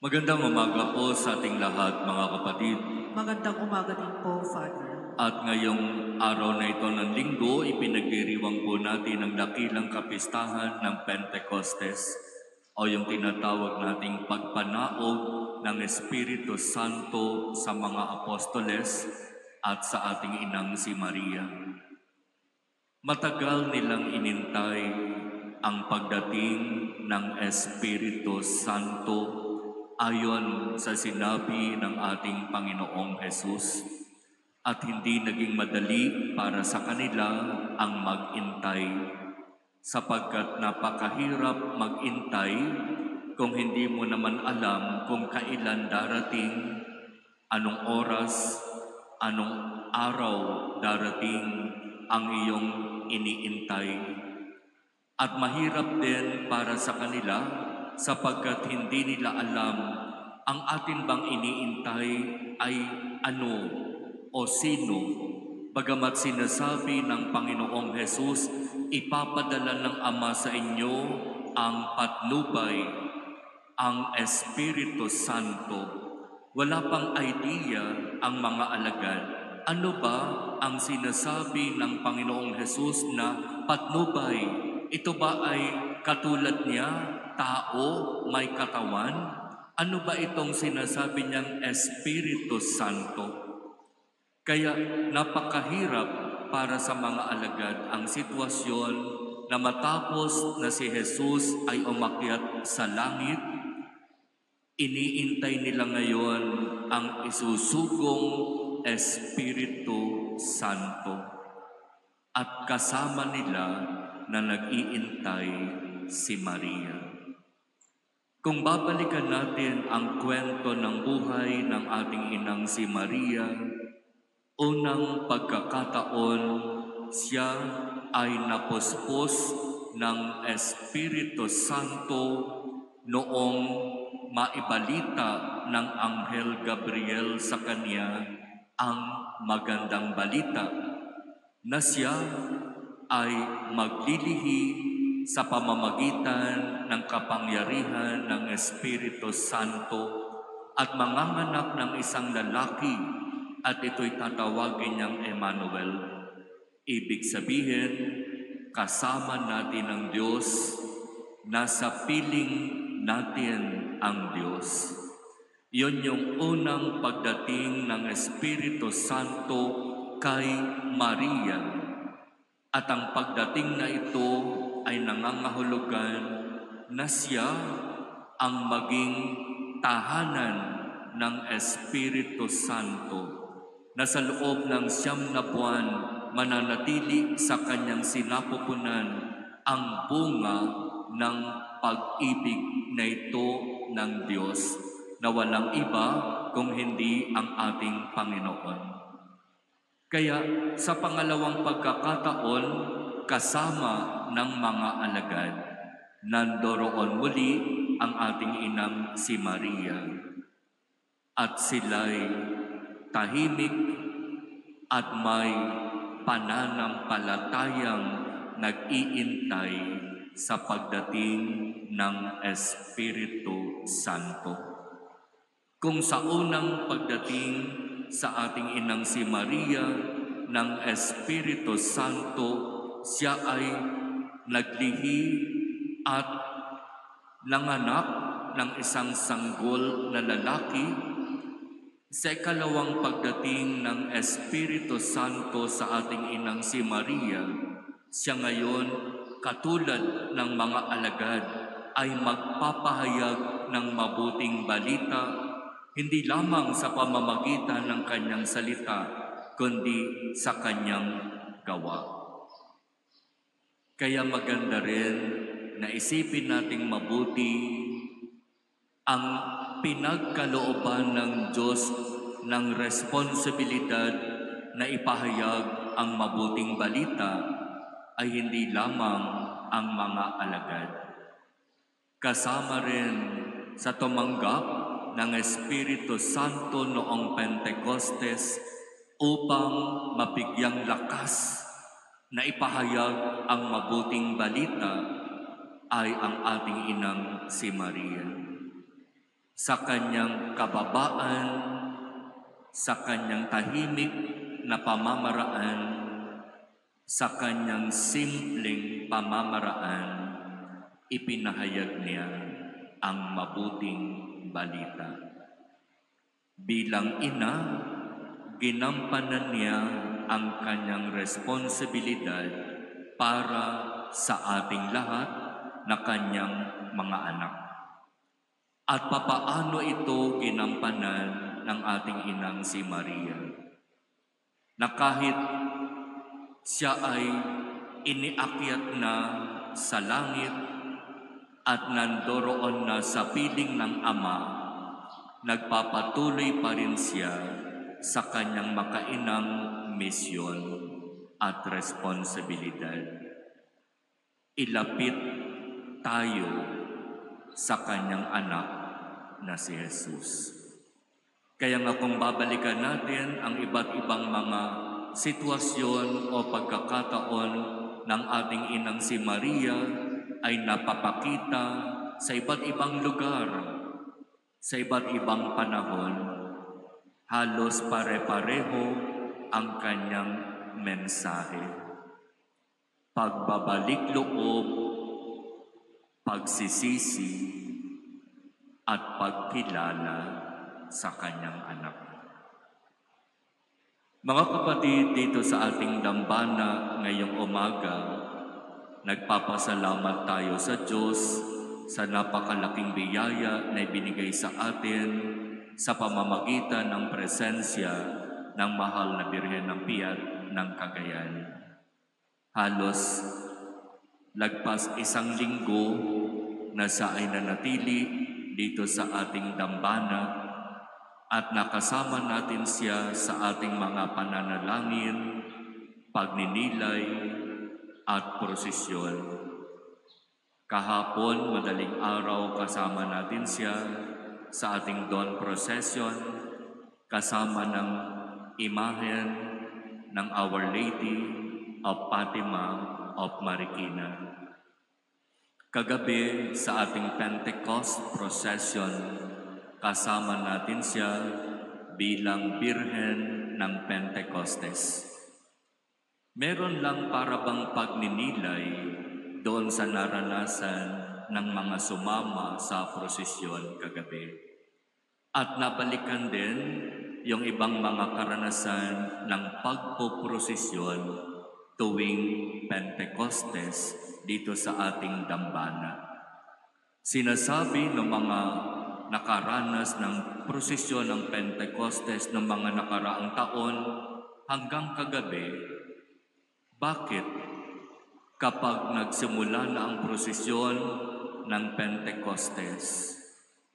Magandang umaga po sa ating lahat, mga kapatid. Magandang umaga din po, Father. At ngayong araw na ito ng linggo, ipinagdiriwang po natin ang dakilang kapistahan ng Pentecostes o yung tinatawag nating pagpanaog ng Espiritu Santo sa mga apostoles at sa ating inang si Maria. Matagal nilang inintay ang pagdating ng Espiritu Santo ayon sa sinabi ng ating Panginoong Hesus, at hindi naging madali para sa kanila ang mag-intay, sapagkat napakahirap mag-intay kung hindi mo naman alam kung kailan darating, anong oras, anong araw darating ang iyong iniintay. At mahirap din para sa kanila sapagkat hindi nila alam ang atin bang iniintay ay ano o sino. Bagamat sinasabi ng Panginoong Hesus, ipapadala ng Ama sa inyo ang patnubay, ang Espiritu Santo. Wala pang idea ang mga alagad. Ano ba ang sinasabi ng Panginoong Hesus na patnubay? Ito ba ay katulad niya, tao, may katawan? Ano ba itong sinasabi niyang Espiritu Santo? Kaya napakahirap para sa mga alagad ang sitwasyon na matapos na si Jesus ay umakyat sa langit, iniintay nila ngayon ang isusugong Espiritu Santo. At kasama nila na nag-iintay si Maria. Kung babalikan natin ang kwento ng buhay ng ating inang si Maria, unang pagkakataon siya ay napuspos ng Espiritu Santo noong maibalita ng Anghel Gabriel sa kanya ang magandang balita na siya ay maglilihi sa pamamagitan ng kapangyarihan ng Espiritu Santo at manganganak ng isang lalaki at ito'y tatawagin niyang Emmanuel. Ibig sabihin, kasama natin ang Diyos, nasa piling natin ang Diyos. Yun yung unang pagdating ng Espiritu Santo kay Maria. At ang pagdating na ito ay nangangahulugan na siya ang maging tahanan ng Espiritu Santo na sa loob ng 9 na buwan mananatili sa kanyang sinapupunan ang bunga ng pag-ibig na ito ng Diyos na walang iba kung hindi ang ating Panginoon. Kaya sa pangalawang pagkakataon, kasama ng mga alagad, nandoroon muli ang ating inang si Maria. At sila'y tahimik at may pananampalatayang nag-iintay sa pagdating ng Espiritu Santo. Kung sa unang pagdating sa ating inang si Maria ng Espiritu Santo, siya ay naglihi at nanganak ng isang sanggol na lalaki. Sa ikalawang pagdating ng Espiritu Santo sa ating inang si Maria, siya ngayon katulad ng mga alagad ay magpapahayag ng mabuting balita, hindi lamang sa pamamagitan ng kanyang salita, kundi sa kanyang gawa. Kaya maganda rin na isipin nating mabuti ang pinagkalooban ng Diyos ng responsibilidad na ipahayag ang mabuting balita ay hindi lamang ang mga alagad. Kasama rin sa tumanggap ng Espiritu Santo noong Pentecostes upang mabigyang lakas na ipahayag ang mabuting balita ay ang ating inang si Maria. sa kanyang kababaan, sa kanyang tahimik na pamamaraan, sa kanyang simpleng pamamaraan, ipinahayag niya ang mabuting balita. Bilang ina, ginampanan niya ang kanyang responsibilidad para sa ating lahat na kanyang mga anak. At papaano ito ginampanan ng ating inang si Maria? Na kahit siya ay iniakyat na sa langit at nandoroon na sa piling ng Ama, nagpapatuloy pa rin siya sa kanyang makainang misyon at responsibilidad. Ilapit tayo sa kanyang anak na si Jesus. Kaya nga kung babalikan natin ang iba't ibang mga sitwasyon o pagkakataon ng ating inang si Maria ay napapakita sa iba't ibang lugar, sa iba't ibang panahon, halos pare-pareho ang kanyang mensahe. Pagbabalik loob, pagsisisi, at pagkilala sa kanyang anak. Mga kapatid, dito sa ating dambana ngayong umaga, nagpapasalamat tayo sa Diyos sa napakalaking biyaya na ibinigay sa atin sa pamamagitan ng presensya ng mahal na Birhen ng Piyat ng Cagayan. Halos lagpas 1 linggo na siya ay nanatili dito sa ating dambana at nakasama natin siya sa ating mga pananalangin, pagninilay at prosesyon. Kahapon, madaling araw, kasama natin siya sa ating dawn procession, kasama ng imahen ng Our Lady of Fatima of Marikina. Kagabi sa ating Pentecost procession, kasama natin siya bilang Birhen ng Pentecostes. Meron lang para bang pagninilay doon sa naranasan ng mga sumama sa prosesyon kagabi. At nabalikan din yung ibang mga karanasan ng pagpoprosesyon tuwing Pentecostes dito sa ating dambana. Sinasabi ng mga nakaranas ng prosesyon ng Pentecostes ng mga nakaraang taon hanggang kagabi, bakit kapag nagsimula na ang prosesyon ng Pentecostes,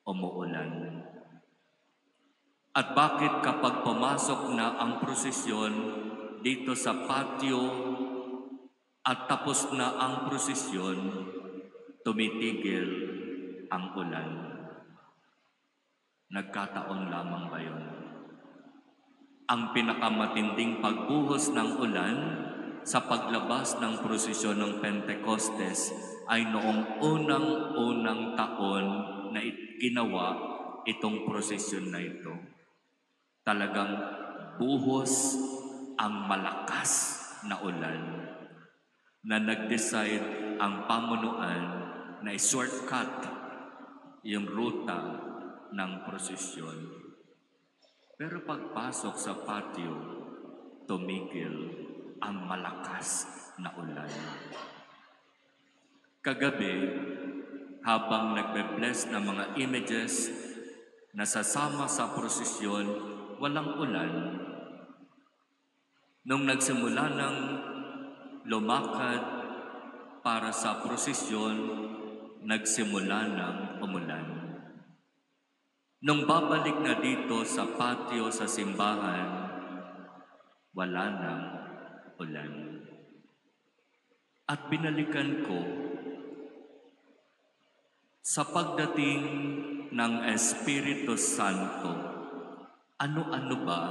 umuulan? At bakit kapag pumasok na ang prosesyon dito sa patio at tapos na ang prosesyon, tumitigil ang ulan? Nagkataon lamang ba yun? Ang pinakamatinding pagbuhos ng ulan sa paglabas ng prosesyon ng Pentecostes ay noong unang taon na ginawa itong prosesyon na ito. Talagang buhos ang malakas na ulan na nag-decide ang pamunuan na i-shortcut yung ruta ng prosesyon. Pero pagpasok sa patio, tumigil ang malakas na ulan. Kagabi, habang nagbe-bless ng mga images na sasama sa prosesyon, walang ulan. Nung nagsimula ng lumakad para sa prosesyon, nagsimula ng umulan. Nung babalik na dito sa patio sa simbahan, wala nang ulan. At binalikan ko, sa pagdating ng Espiritu Santo, ano-ano ba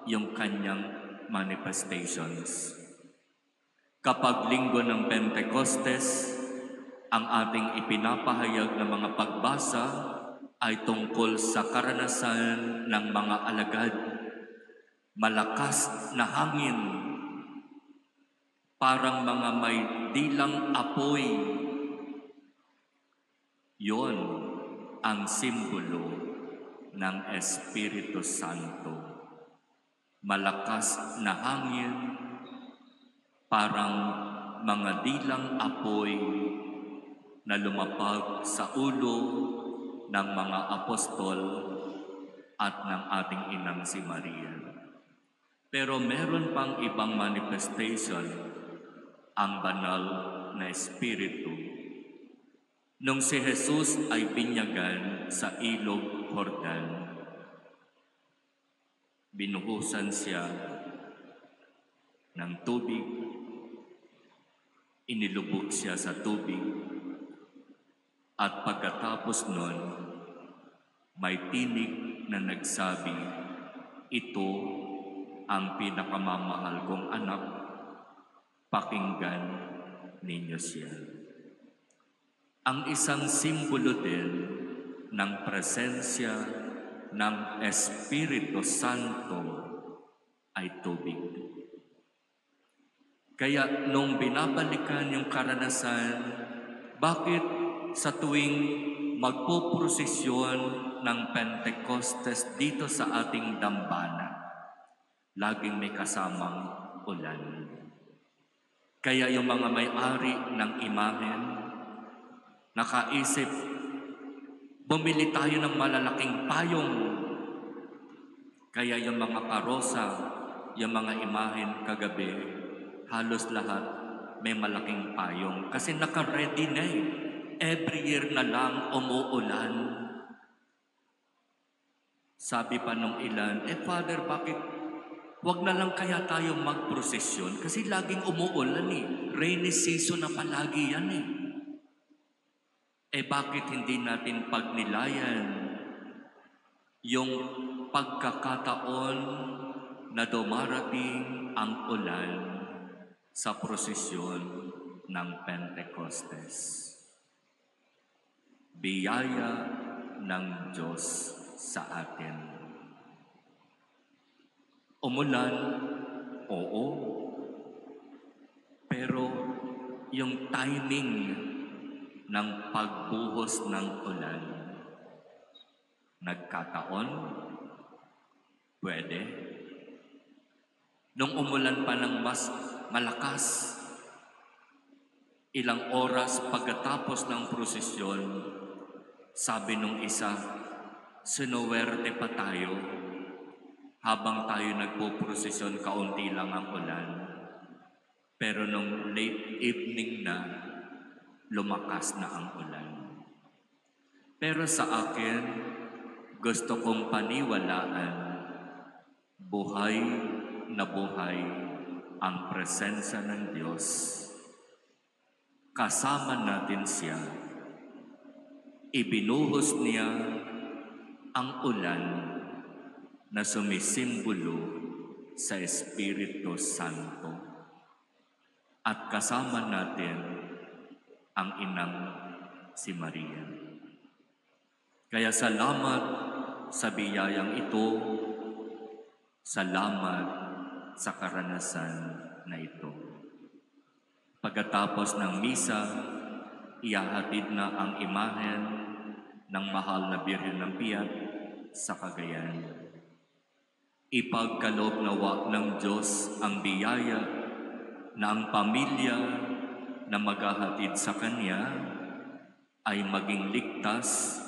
yung kanyang manifestations? Kapag linggo ng Pentecostes, ang ating ipinapahayag ng mga pagbasa ay tungkol sa karanasan ng mga alagad. Malakas na hangin, parang mga may dilang apoy. Yon ang simbolo ng Espiritu Santo. Malakas na hangin, parang mga dilang apoy na lumapag sa ulo ng mga apostol at ng ating inang si Maria. Pero meron pang ibang manifestation ang banal na Espiritu. Nung si Jesus ay binyagan sa ilog Jordan, binuhusan siya ng tubig, inilubog siya sa tubig, at pagkatapos nun, may tinig na nagsabi, "Ito ang pinakamamahal kong anak, pakinggan ninyo siya." Ang isang simbolo din ng presensya ng Espiritu Santo ay tubig. Kaya nung binabalikan yung karanasan, bakit sa tuwing magpoprosesyon ng Pentecostes dito sa ating dambana, laging may kasamang ulan? Kaya yung mga may-ari ng imahen, nakaisip, bumili tayo ng malalaking payong. Kaya yung mga karosa, yung mga imahen kagabi, halos lahat may malaking payong. Kasi naka-ready na eh. Every year na lang umuulan. Sabi pa nung ilan, Father, bakit wag na lang kaya tayo magprosesyon? Kasi laging umuulan eh. Rainy season na palagi yan eh. Bakit hindi natin pagnilayan yung pagkakataon na dumarating ang ulan sa prosesyon ng Pentecostes? Biyaya ng Diyos sa atin. Umulan, oo, pero yung timing ng pagbuhos ng ulan, nagkataon, pwede. Nung umulan pa ng mas malakas, ilang oras pagkatapos ng prosesyon, sabi nung isa, sinuwerte pa tayo habang tayo nagpo-prosesyon, kaunti lang ang ulan. Pero nung late evening na, lumakas na ang ulan. Pero sa akin, gusto kong paniwalaan, buhay na buhay ang presensya ng Diyos. Kasama natin siya. Ibinuhos niya ang ulan na sumisimbolo sa Espiritu Santo. At kasama natin ang inang si Maria. Kaya salamat sa biyayang ito, salamat sa karanasan na ito. Pagkatapos ng misa, ihahatid na ang imahen ng mahal na Birhen ng Piat sa Cagayan. Ipagkaloob nawa ng Diyos ang biyaya na ang pamilya na maghahatid sa Kanya ay maging ligtas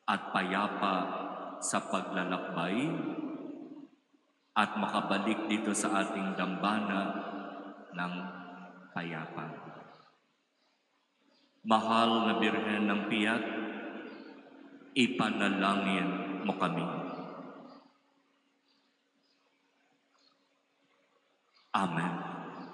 at payapa sa paglalakbay at makabalik dito sa ating dambana ng payapa. Mahal na Birhen ng Piat, ipanalangin mo kami. Amen.